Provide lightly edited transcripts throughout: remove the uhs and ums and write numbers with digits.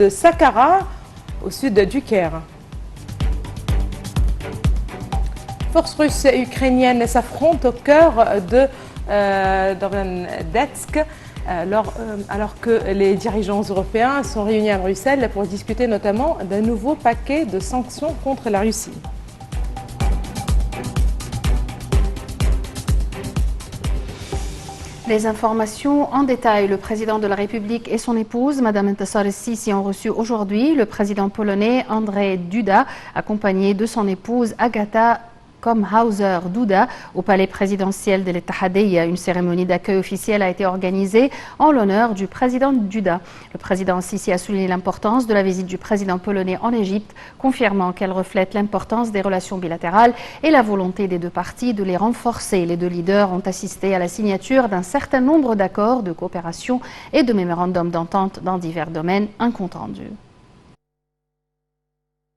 de Saqqara, au sud du Caire. Forces russes et ukrainiennes s'affrontent au cœur de Donetsk, alors que les dirigeants européens sont réunis à Bruxelles pour discuter notamment d'un nouveau paquet de sanctions contre la Russie. Les informations en détail. Le président de la République et son épouse, Mme Intisar el-Sisi, ont reçu aujourd'hui le président polonais Andrzej Duda, accompagné de son épouse Agata Komhauser-Duda au palais présidentiel de l'Ittihadiyya. Une cérémonie d'accueil officielle a été organisée en l'honneur du président Duda. Le président Sisi a souligné l'importance de la visite du président polonais en Égypte, confirmant qu'elle reflète l'importance des relations bilatérales et la volonté des deux parties de les renforcer. Les deux leaders ont assisté à la signature d'un certain nombre d'accords de coopération et de mémorandums d'entente dans divers domaines, un compte rendu.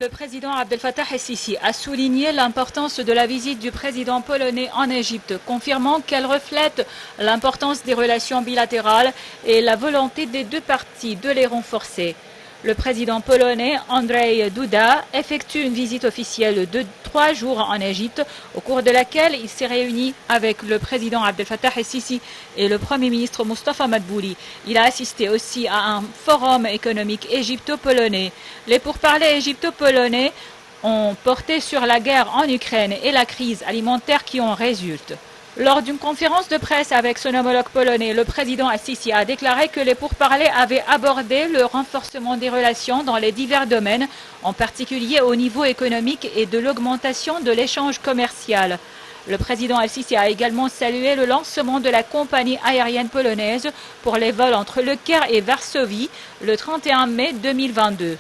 Le président Abdel Fattah el-Sisi a souligné l'importance de la visite du président polonais en Égypte, confirmant qu'elle reflète l'importance des relations bilatérales et la volonté des deux parties de les renforcer. Le président polonais Andrzej Duda effectue une visite officielle de 3 jours en Égypte, au cours de laquelle il s'est réuni avec le président Abdel Fattah el-Sisi et le premier ministre Mustafa Madbouli. Il a assisté aussi à un forum économique égypto-polonais. Les pourparlers égypto-polonais ont porté sur la guerre en Ukraine et la crise alimentaire qui en résulte. Lors d'une conférence de presse avec son homologue polonais, le président el-Sisi a déclaré que les pourparlers avaient abordé le renforcement des relations dans les divers domaines, en particulier au niveau économique et de l'augmentation de l'échange commercial. Le président el-Sisi a également salué le lancement de la compagnie aérienne polonaise pour les vols entre Le Caire et Varsovie le 31 mai 2022.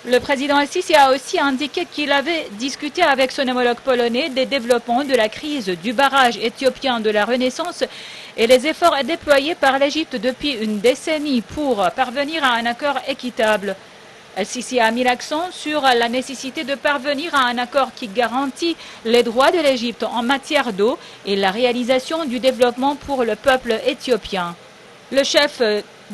Le président el-Sisi a aussi indiqué qu'il avait discuté avec son homologue polonais des développements de la crise du barrage éthiopien de la Renaissance et les efforts déployés par l'Égypte depuis une décennie pour parvenir à un accord équitable. El-Sisi a mis l'accent sur la nécessité de parvenir à un accord qui garantit les droits de l'Égypte en matière d'eau et la réalisation du développement pour le peuple éthiopien. Le chef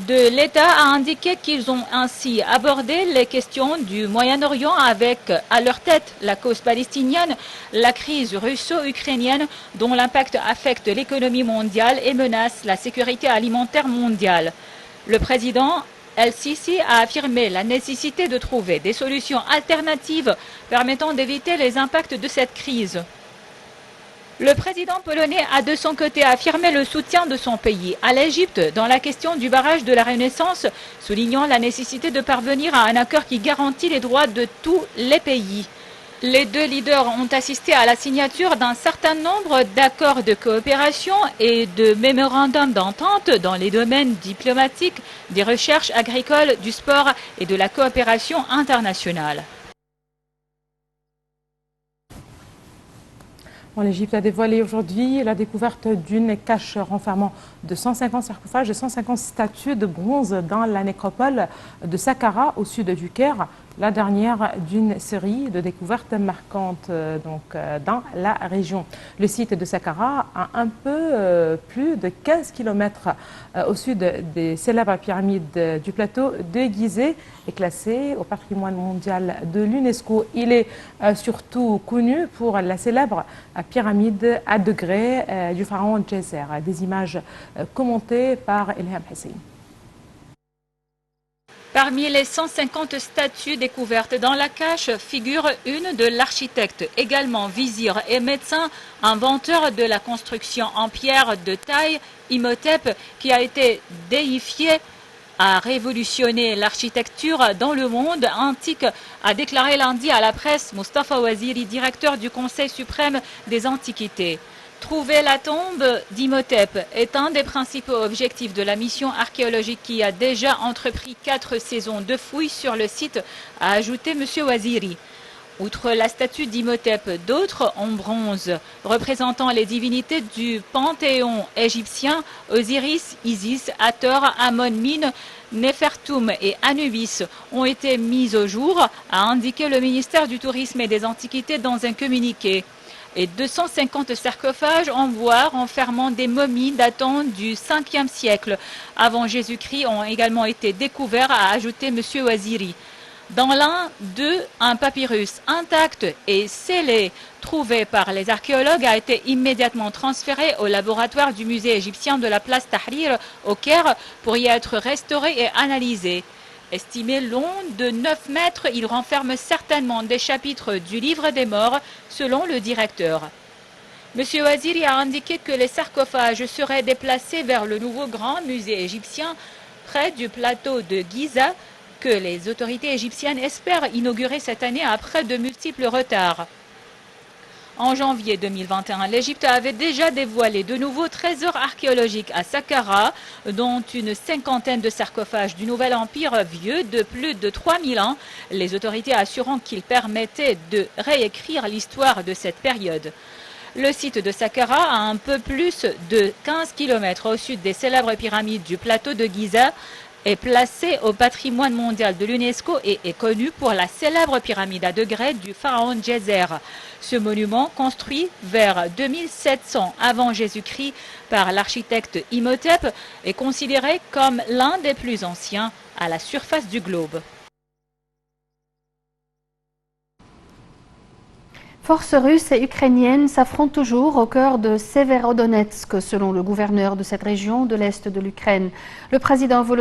de l'État a indiqué qu'ils ont ainsi abordé les questions du Moyen-Orient avec à leur tête la cause palestinienne, la crise russo-ukrainienne dont l'impact affecte l'économie mondiale et menace la sécurité alimentaire mondiale. Le président el-Sisi a affirmé la nécessité de trouver des solutions alternatives permettant d'éviter les impacts de cette crise. Le président polonais a de son côté affirmé le soutien de son pays à l'Égypte dans la question du barrage de la Renaissance, soulignant la nécessité de parvenir à un accord qui garantit les droits de tous les pays. Les deux leaders ont assisté à la signature d'un certain nombre d'accords de coopération et de mémorandums d'entente dans les domaines diplomatiques, des recherches agricoles, du sport et de la coopération internationale. L'Égypte a dévoilé aujourd'hui la découverte d'une cache renfermant de 150 sarcophages et 150 statues de bronze dans la nécropole de Saqqara, au sud du Caire, la dernière d'une série de découvertes marquantes dans la région. Le site de Saqqara, à un peu plus de 15 km au sud des célèbres pyramides du plateau de Gizeh, est classé au patrimoine mondial de l'UNESCO. Il est surtout connu pour la célèbre pyramide à degrés du pharaon Djeser. Des images commentées par Ilham Hussein. Parmi les 150 statues découvertes dans la cache figure une de l'architecte, également vizir et médecin, inventeur de la construction en pierre de taille, Imhotep, qui a été déifié, a révolutionné l'architecture dans le monde antique, a déclaré lundi à la presse Mustafa Waziri, directeur du Conseil suprême des Antiquités. Trouver la tombe d'Imhotep est un des principaux objectifs de la mission archéologique qui a déjà entrepris 4 saisons de fouilles sur le site, a ajouté M. Waziri. Outre la statue d'Imhotep, d'autres en bronze représentant les divinités du panthéon égyptien, Osiris, Isis, Hathor, Amon, Min, Nefertum et Anubis, ont été mises au jour, a indiqué le ministère du Tourisme et des Antiquités dans un communiqué. et 250 sarcophages en bois renfermant des momies datant du 5e siècle avant Jésus-Christ ont également été découverts, a ajouté M. Ouaziri. Dans l'un d'eux, un papyrus intact et scellé trouvé par les archéologues a été immédiatement transféré au laboratoire du musée égyptien de la place Tahrir au Caire pour y être restauré et analysé. Estimé long de 9 mètres, il renferme certainement des chapitres du livre des morts, selon le directeur. M. Ouaziri a indiqué que les sarcophages seraient déplacés vers le nouveau grand musée égyptien près du plateau de Giza, que les autorités égyptiennes espèrent inaugurer cette année après de multiples retards. En janvier 2021, l'Égypte avait déjà dévoilé de nouveaux trésors archéologiques à Saqqara, dont une cinquantaine de sarcophages du Nouvel Empire vieux de plus de 3000 ans, les autorités assurant qu'ils permettaient de réécrire l'histoire de cette période. Le site de Saqqara, à un peu plus de 15 km au sud des célèbres pyramides du plateau de Giza, est placé au patrimoine mondial de l'UNESCO et est connu pour la célèbre pyramide à degrés du pharaon Djeser. Ce monument, construit vers 2700 avant Jésus-Christ par l'architecte Imhotep, est considéré comme l'un des plus anciens à la surface du globe. Forces russes et ukrainiennes s'affrontent toujours au cœur de Severodonetsk, selon le gouverneur de cette région de l'Est de l'Ukraine. Le président Volodymyr